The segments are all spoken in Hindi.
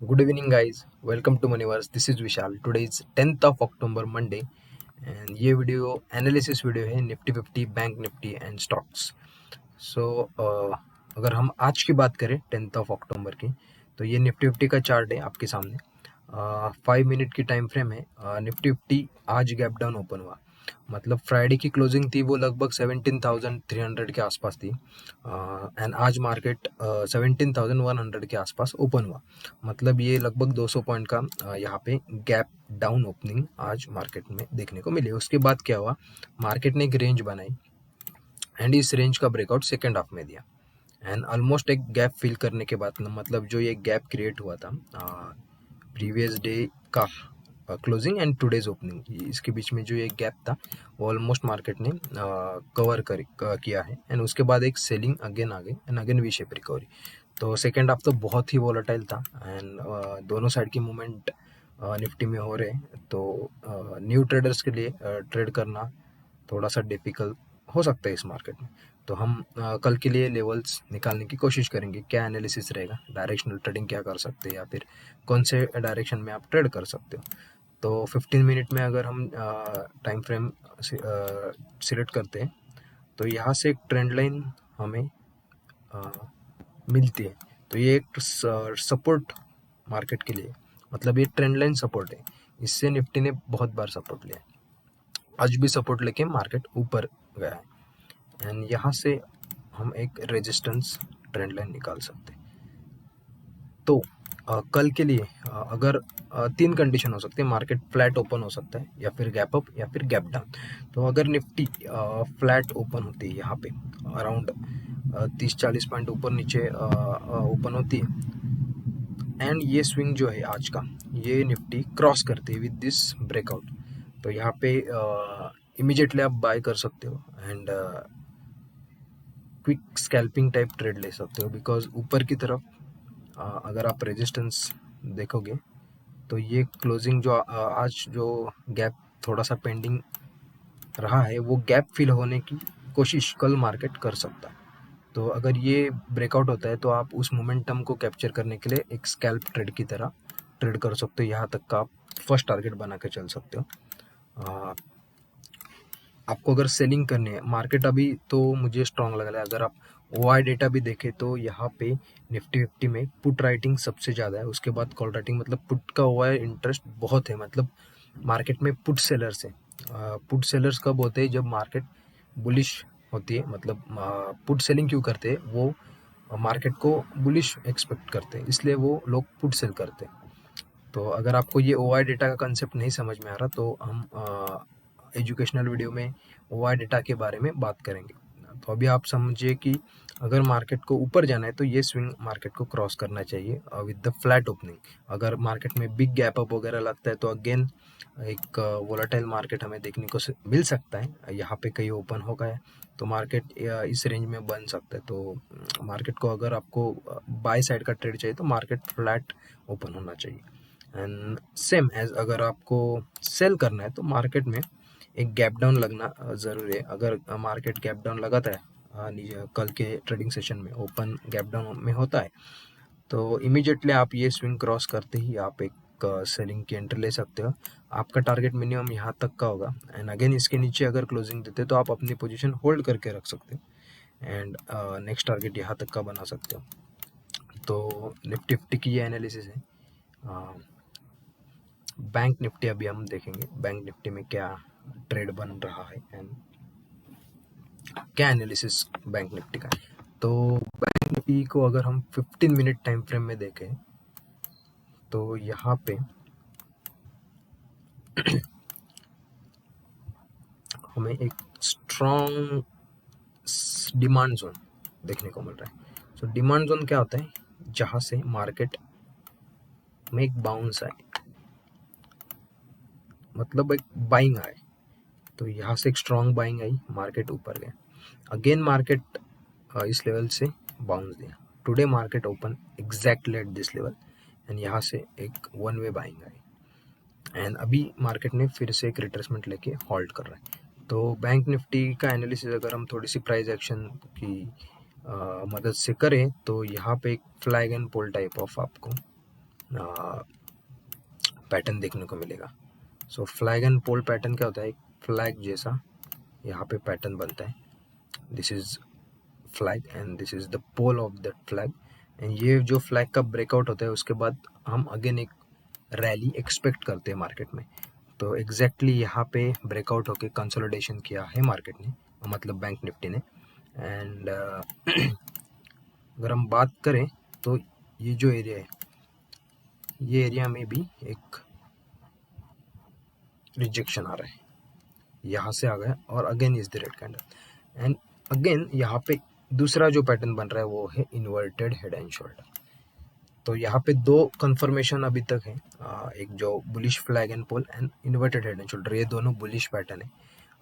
Good evening, guys. Welcome to Moneyverse. This is Vishal. Today is 10th of October, Monday, and ये वीडियो एनालिसिस वीडियो है nifty 50, bank nifty and stocks. So अगर हम आज की बात करें 10th ऑफ अक्टूबर की, तो ये निफ्टी 50 का चार्ट है आपके सामने. 5 मिनट की टाइम फ्रेम है. निफ्टी 50 आज गैप डाउन ओपन हुआ. मतलब फ्राइडे की क्लोजिंग थी वो लगभग 17,300 के आसपास थी, एंड आज मार्केट 17,100 के आसपास ओपन हुआ. मतलब ये लगभग 200 पॉइंट का यहाँ पे गैप डाउन ओपनिंग आज मार्केट में देखने को मिली. उसके बाद क्या हुआ, मार्केट ने एक रेंज बनाई एंड इस रेंज का ब्रेकआउट सेकेंड हाफ में दिया. एंड ऑलमोस्ट एक गैप फिल करने के बाद मतलब जो ये गैप क्रिएट हुआ था प्रीवियस डे का क्लोजिंग एंड टुडेज ओपनिंग, इसके बीच में जो एक गैप था वो ऑलमोस्ट मार्केट ने कवर किया है. एंड उसके बाद एक सेलिंग अगेन आ गई and again V shape recovery. तो सेकेंड हाफ तो बहुत ही वॉलेटाइल था एंड दोनों साइड की मूवमेंट निफ्टी में हो रहे हैं. तो न्यू ट्रेडर्स के लिए ट्रेड करना थोड़ा सा डिफिकल्ट हो सकता है इस मार्केट में. तो हम कल के लिए लेवल्स निकालने की कोशिश करेंगे. क्या एनालिसिस रहेगा, डायरेक्शनल ट्रेडिंग क्या कर सकते हैं या फिर कौन से डायरेक्शन में आप ट्रेड कर सकते हो. तो 15 मिनट में अगर हम टाइम फ्रेम सिलेक्ट करते हैं तो यहाँ से एक ट्रेंड लाइन हमें मिलती है. तो ये एक सपोर्ट मार्केट के लिए, मतलब ये ट्रेंड लाइन सपोर्ट है. इससे निफ्टी ने बहुत बार सपोर्ट लिया है. आज भी सपोर्ट लेके मार्केट ऊपर गया है एंड यहाँ से हम एक रेजिस्टेंस ट्रेंड लाइन निकाल सकते हैं. तो कल के लिए अगर तीन कंडीशन हो सकती है. मार्केट फ्लैट ओपन हो सकता है या फिर गैप अप या फिर गैप डाउन. तो अगर निफ्टी फ्लैट ओपन होती है यहाँ पे अराउंड 30-40 पॉइंट ऊपर नीचे ओपन होती है एंड ये स्विंग जो है आज का, ये निफ्टी क्रॉस करती है विद दिस ब्रेकआउट, तो यहाँ पे इमीडिएटली आप बाय कर सकते हो and quick scalping type trade ले सकते हो. बिकॉज ऊपर की तरफ अगर आप रेजिस्टेंस देखोगे तो ये क्लोजिंग जो आज जो गैप थोड़ा सा पेंडिंग रहा है, वो गैप फिल होने की कोशिश कल मार्केट कर सकता है. तो अगर ये ब्रेकआउट होता है तो आप उस मोमेंटम को कैप्चर करने के लिए एक स्कैल्प ट्रेड की तरह ट्रेड कर सकते हो. यहाँ तक का आप फर्स्ट टारगेट बना के चल सकते हो. आपको अगर सेलिंग करनी है, मार्केट अभी तो मुझे स्ट्रांग लग रहा है. अगर आप ओआई डेटा भी देखें तो यहाँ पे निफ्टी 50 में पुट राइटिंग सबसे ज़्यादा है, उसके बाद कॉल राइटिंग. मतलब पुट का ओआई इंटरेस्ट बहुत है. मतलब मार्केट में पुट सेलर्स है. पुट सेलर्स कब होते हैं, जब मार्केट बुलिश होती है. मतलब पुट सेलिंग क्यों करते हैं, वो मार्केट को बुलिश एक्सपेक्ट करते हैं, इसलिए वो लोग पुट सेल करते हैं. तो अगर आपको ये ओआई डेटा का कंसेप्ट नहीं समझ में आ रहा तो हम एजुकेशनल वीडियो में ओआई डेटा के बारे में बात करेंगे. तो अभी आप समझिए कि अगर मार्केट को ऊपर जाना है तो ये स्विंग मार्केट को क्रॉस करना चाहिए विद द फ्लैट ओपनिंग. अगर मार्केट में बिग गैप अप वगैरह लगता है तो अगेन एक वोलेटाइल मार्केट हमें देखने को मिल सकता है. यहाँ पे कहीं ओपन हो गया तो मार्केट इस रेंज में बन सकता है. तो मार्केट को अगर आपको बाय साइड का ट्रेड चाहिए तो मार्केट फ्लैट ओपन होना चाहिए. एंड सेम एज अगर आपको सेल करना है तो मार्केट में एक गैप डाउन लगना ज़रूरी है. अगर मार्केट गैप डाउन लगाता है कल के ट्रेडिंग सेशन में ओपन गैप डाउन में होता है तो इमीडिएटली आप ये स्विंग क्रॉस करते ही आप एक सेलिंग की एंट्री ले सकते हो. आपका टारगेट मिनिमम यहाँ तक का होगा एंड अगेन इसके नीचे अगर क्लोजिंग देते तो आप अपनी पोजीशन होल्ड करके रख सकते हो एंड नेक्स्ट टारगेट यहाँ तक का बना सकते हो. तो निफ्टी 50 की ये एनालिसिस है. बैंक निफ्टी अभी हम देखेंगे बैंक निफ्टी में क्या ट्रेड बन रहा है एंड क्या एनालिसिस बैंक निफ्टी का है. तो बैंक निफ्टी को अगर हम 15 मिनट टाइम फ्रेम में देखें तो यहाँ पे हमें एक स्ट्रॉन्ग डिमांड जोन देखने को मिल रहा है. सो डिमांड जोन क्या होता है, जहाँ से मार्केट में एक बाउंस आए, मतलब एक बाइंग आए. तो यहाँ से एक स्ट्रॉन्ग बाइंग आई, मार्केट ऊपर गया. अगेन मार्केट इस लेवल से बाउंस दिया. Today market open exactly at this level and यहाँ से एक one way buying I and अभी मार्केट ने फिर से एक रिट्रेसमेंट लेके हॉल्ट कर रहा है. तो बैंक निफ्टी का एनालिसिस अगर हम थोड़ी सी प्राइस एक्शन की मदद से करें तो यहाँ पे एक flag and pole type of आपको पैटर्न देखने को मिलेगा। So flag and pole pattern क्या होता है, एक फ्लैग जैसा यहाँ पे पैटर्न बनता है, this is flag and this is the pole of that flag, and ये जो फ्लैग का ब्रेकआउट होता है उसके बाद हम अगेन एक रैली एक्सपेक्ट करते हैं मार्केट में। तो एग्जैक्टली यहाँ पे ब्रेकआउट होके कंसोलिडेशन किया है मार्केट ने, मतलब बैंक निफ्टी ने। एंड अगर हम बात करें तो ये जो एरिया है, ये एरिया में भी एक रिजेक्शन आ रहा है, यहाँ से आ गया और again is the red candle, and again यहाँ पे दूसरा जो पैटर्न बन रहा है वो है इन्वर्टेड हेड एंड शोल्डर। तो यहाँ पे दो कंफर्मेशन अभी तक है, एक जो bullish flag and pole and inverted head and shoulder, ये दोनों बुलिश पैटर्न है।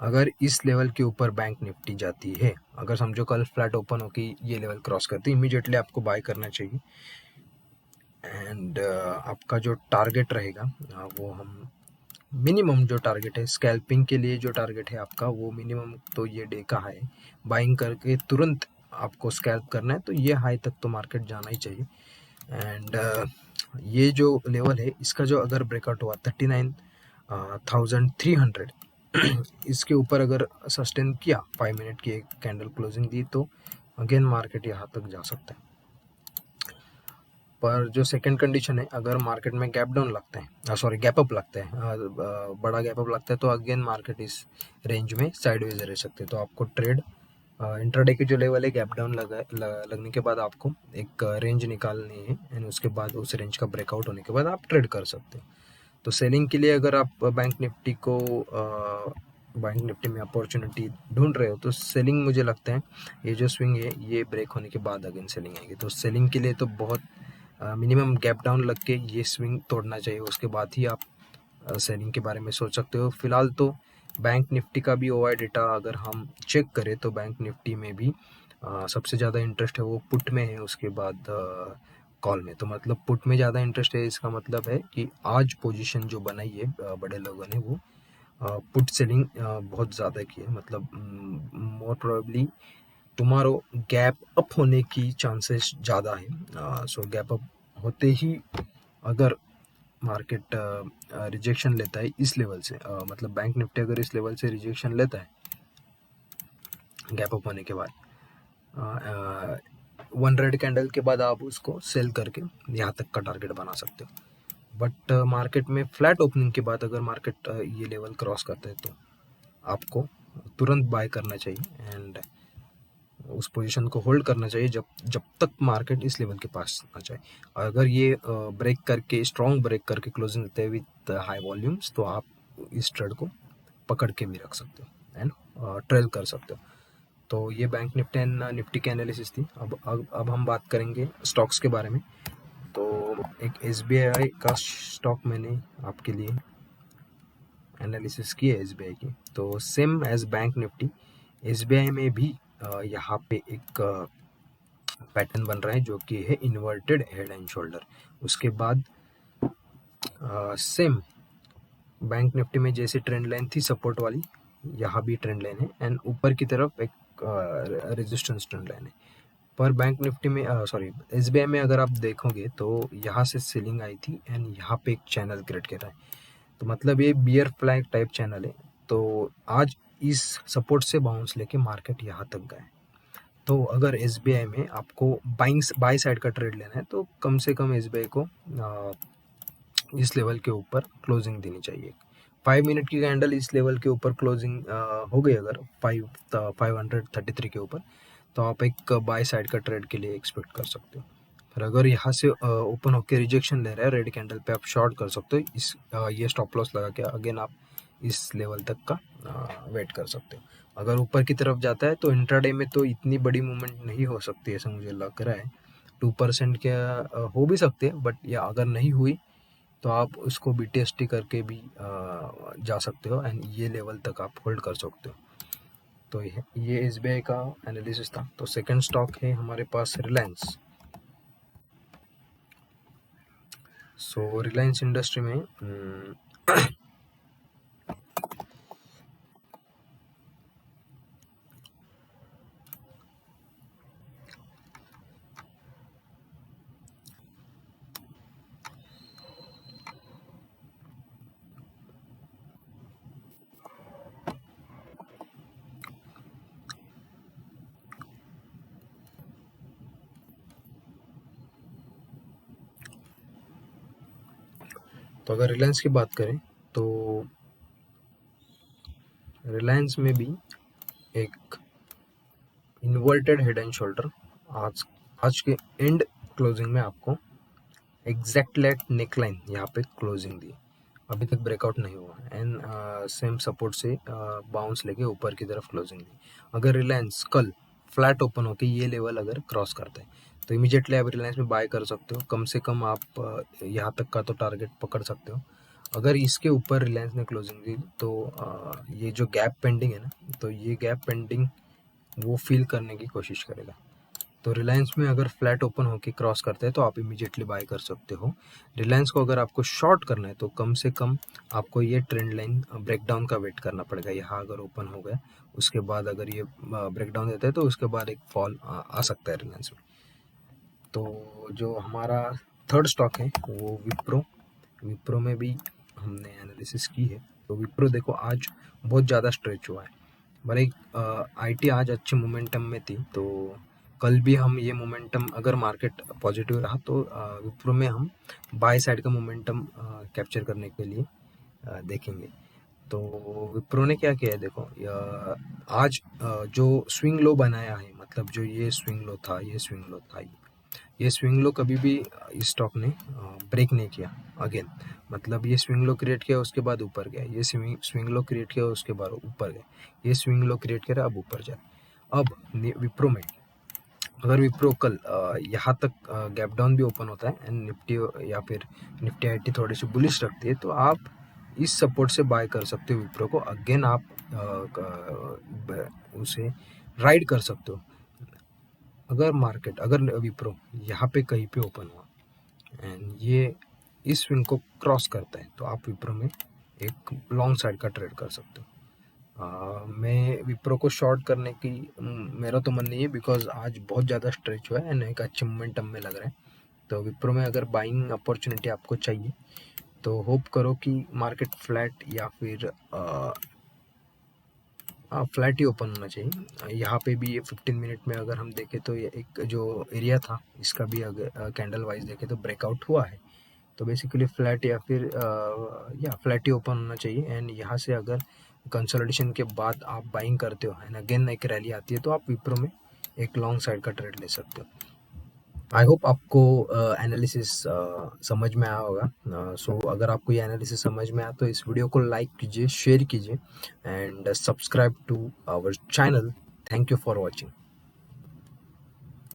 अगर इस लेवल के ऊपर बैंक निफ्टी जाती है, अगर समझो कल फ्लैट ओपन होकर ये लेवल क्रॉस करती है, इमीडिएटली आपको बाय करना चाहिए। एंड आपका जो टारगेट रहेगा वो हम मिनिमम जो टारगेट है स्कैल्पिंग के लिए, जो टारगेट है आपका वो मिनिमम तो ये डे का है, बाइंग करके तुरंत आपको स्कैल्प करना है, तो ये हाई तक तो मार्केट जाना ही चाहिए। एंड ये जो लेवल है इसका जो अगर ब्रेकआउट हुआ 39,300 इसके ऊपर अगर सस्टेन किया, 5 मिनट की एक कैंडल क्लोजिंग दी, तो अगेन मार्केट यहाँ तक जा सकता है। पर जो सेकंड कंडीशन है, अगर मार्केट में गैप डाउन लगता है, सॉरी गैप अप लगता है, बड़ा गैप अप लगता है, तो अगेन मार्केट इस रेंज में साइडवेज रह सकते हैं। तो आपको ट्रेड इंट्राडे की जो लेवल है गैप डाउन लगने के बाद आपको एक रेंज निकालनी है, एंड उसके बाद उस रेंज का ब्रेकआउट होने के बाद आप ट्रेड कर सकते हो। तो सेलिंग के लिए अगर आप बैंक निफ्टी में अपॉर्चुनिटी ढूंढ रहे हो, तो सेलिंग मुझे लगता है ये जो स्विंग है ये ब्रेक होने के बाद अगेन सेलिंग आएगी। तो सेलिंग के लिए तो बहुत मिनिमम गैप डाउन लग के ये स्विंग तोड़ना चाहिए, उसके बाद ही आप सेलिंग के बारे में सोच सकते हो। फिलहाल तो बैंक निफ्टी का भी ओआई डेटा अगर हम चेक करें तो बैंक निफ्टी में भी सबसे ज़्यादा इंटरेस्ट है वो पुट में है, उसके बाद कॉल में। तो मतलब पुट में ज़्यादा इंटरेस्ट है, इसका मतलब है कि आज पोजीशन जो बनाई है बड़े लोगों ने वो पुट सेलिंग बहुत ज़्यादा की है, मतलब मोर प्रोबेबली टुमारो गैप अप होने की चांसेस ज़्यादा है। सो गैप अप होते ही अगर मार्केट रिजेक्शन लेता है इस लेवल से, मतलब बैंक निफ्टी अगर इस लेवल से रिजेक्शन लेता है गैप अप होने के बाद, वन रेड कैंडल के बाद आप उसको सेल करके यहाँ तक का टारगेट बना सकते हो। बट मार्केट में फ्लैट ओपनिंग के बाद अगर मार्केट ये लेवल क्रॉस करता है तो आपको तुरंत बाय करना चाहिए, एंड उस पोजीशन को होल्ड करना चाहिए जब जब तक मार्केट इस लेवल के पास आ जाए। अगर ये ब्रेक करके, स्ट्रॉन्ग ब्रेक करके क्लोजिंग देते हैं विद हाई वॉल्यूम्स, तो आप इस ट्रेड को पकड़ के भी रख सकते हो एंड ट्रेल कर सकते हो। तो ये बैंक निफ्टी एंड निफ्टी की एनालिसिस थी। अब हम बात करेंगे स्टॉक्स के बारे में। तो एक SBI का स्टॉक मैंने आपके लिए एनालिसिस की है SBI की। तो same as bank Nifty, SBI में भी यहाँ पे एक पैटर्न बन रहा है जो कि है इन्वर्टेड हेड एंड शोल्डर। उसके बाद सेम बैंक निफ्टी में जैसे ट्रेंड लाइन थी सपोर्ट वाली, यहाँ भी ट्रेंड लाइन है, एंड ऊपर की तरफ एक रेजिस्टेंस ट्रेंड लाइन है। पर बैंक निफ्टी में सॉरी SBI में अगर आप देखोगे तो यहाँ से सेलिंग आई थी एंड यहाँ पे एक चैनल क्रिएट कर रहा है, तो मतलब ये बियर फ्लैग टाइप चैनल है। तो आज इस सपोर्ट से बाउंस लेके मार्केट यहाँ तक गए। तो अगर SBI में आपको बाई साइड का ट्रेड लेना है तो कम से कम SBI को इस लेवल के ऊपर क्लोजिंग देनी चाहिए। 5 मिनट की कैंडल इस लेवल के ऊपर क्लोजिंग हो गई अगर 533 के ऊपर, तो आप एक बाय साइड का ट्रेड के लिए एक्सपेक्ट कर सकते हो। पर अगर यहाँ से ओपन होकर रिजेक्शन ले रहा है रेड कैंडल पे, आप शॉर्ट कर सकते हो। ये स्टॉप लॉस लगा के अगेन आप इस लेवल तक का वेट कर सकते हो। अगर ऊपर की तरफ जाता है तो इंट्राडे में तो इतनी बड़ी मूवमेंट नहीं हो सकती ऐसा मुझे लग रहा है, 2% के हो भी सकते हैं, बट या अगर नहीं हुई तो आप उसको BTST करके भी जा सकते हो एंड ये लेवल तक आप होल्ड कर सकते हो। तो ये SBI का एनालिसिस था। तो सेकंड स्टॉक है हमारे पास रिलायंस। सो रिलायंस इंडस्ट्री में तो अगर रिलायंस की बात करें तो रिलायंस में भी एक इन्वर्टेड हेड एंड शोल्डर आज आज के एंड क्लोजिंग में आपको एग्जैक्टली एट नेकलाइन यहाँ पे क्लोजिंग दी, अभी तक ब्रेकआउट नहीं हुआ एंड सेम सपोर्ट से बाउंस लेके ऊपर की तरफ क्लोजिंग दी। अगर रिलायंस कल फ्लैट ओपन होके ये लेवल अगर क्रॉस करता है तो इमीडिएटली आप रिलायंस में बाय कर सकते हो, कम से कम आप यहाँ तक का तो टारगेट पकड़ सकते हो। अगर इसके ऊपर रिलायंस ने क्लोजिंग दी तो ये जो गैप पेंडिंग है ना, तो ये गैप पेंडिंग वो फील करने की कोशिश करेगा। तो रिलायंस में अगर फ्लैट ओपन होके क्रॉस करते हैं तो आप इमीडिएटली बाय कर सकते हो। रिलायंस को अगर आपको शॉर्ट करना है तो कम से कम आपको ये ट्रेंड लाइन ब्रेकडाउन का वेट करना पड़ेगा। यहाँ अगर ओपन हो गया उसके बाद अगर ये ब्रेकडाउन देता है तो उसके बाद एक फॉल आ सकता है रिलायंस में। तो जो हमारा थर्ड स्टॉक है वो विप्रो। विप्रो में भी हमने एनालिसिस की है। तो विप्रो देखो आज बहुत ज़्यादा स्ट्रेच हुआ है, भले आईटी आज अच्छे मोमेंटम में थी, तो कल भी हम ये मोमेंटम अगर मार्केट पॉजिटिव रहा तो विप्रो में हम बाय साइड का मोमेंटम कैप्चर करने के लिए देखेंगे। तो विप्रो ने क्या किया है देखो, आज जो स्विंग लो बनाया है, मतलब जो ये स्विंग लो था, ये स्विंग लो कभी भी इस स्टॉक ने ब्रेक नहीं किया अगेन। मतलब ये स्विंग लो क्रिएट किया उसके बाद ऊपर गया, ये स्विंग लो क्रिएट किया उसके बाद ऊपर गया, ये स्विंग लो क्रिएट करा अब ऊपर जाए। अब विप्रो में अगर विप्रो कल यहाँ तक गैप डाउन भी ओपन होता है एंड निफ्टी या फिर निफ्टी आईटी थोड़ी सी बुलिश रखती है तो आप इस सपोर्ट से बाय कर सकते हो विप्रो को। अगेन आप उसे राइड कर सकते हो। अगर विप्रो यहाँ पे कहीं पे ओपन हुआ एंड ये इस स्विंग को क्रॉस करता है तो आप विप्रो में एक लॉन्ग साइड का ट्रेड कर सकते हो। मैं विप्रो को शॉर्ट करने की मेरा तो मन नहीं है, बिकॉज आज बहुत ज़्यादा स्ट्रेच हुआ है एंड एक अच्छे मोमेंटम में लग रहा है। तो विप्रो में अगर बाइंग अपॉर्चुनिटी आपको चाहिए तो होप करो कि मार्केट फ्लैट या फिर फ्लैट ही ओपन होना चाहिए। यहाँ पे भी ये 15 मिनट में अगर हम देखें तो ये एक जो एरिया था इसका भी अगर कैंडल वाइज देखें तो ब्रेकआउट हुआ है। तो बेसिकली फ्लैट या फिर या फ्लैट ही ओपन होना चाहिए एंड यहाँ से अगर कंसोलिडेशन के बाद आप बाइंग करते हो एंड अगेन एक रैली आती है तो आप विप्रो में एक लॉन्ग साइड का ट्रेड ले सकते हो। आई होप आपको एनालिसिस समझ में आया होगा। सो अगर आपको ये एनालिसिस समझ में आया तो इस वीडियो को लाइक कीजिए, शेयर कीजिए and subscribe to our channel. Thank you for watching.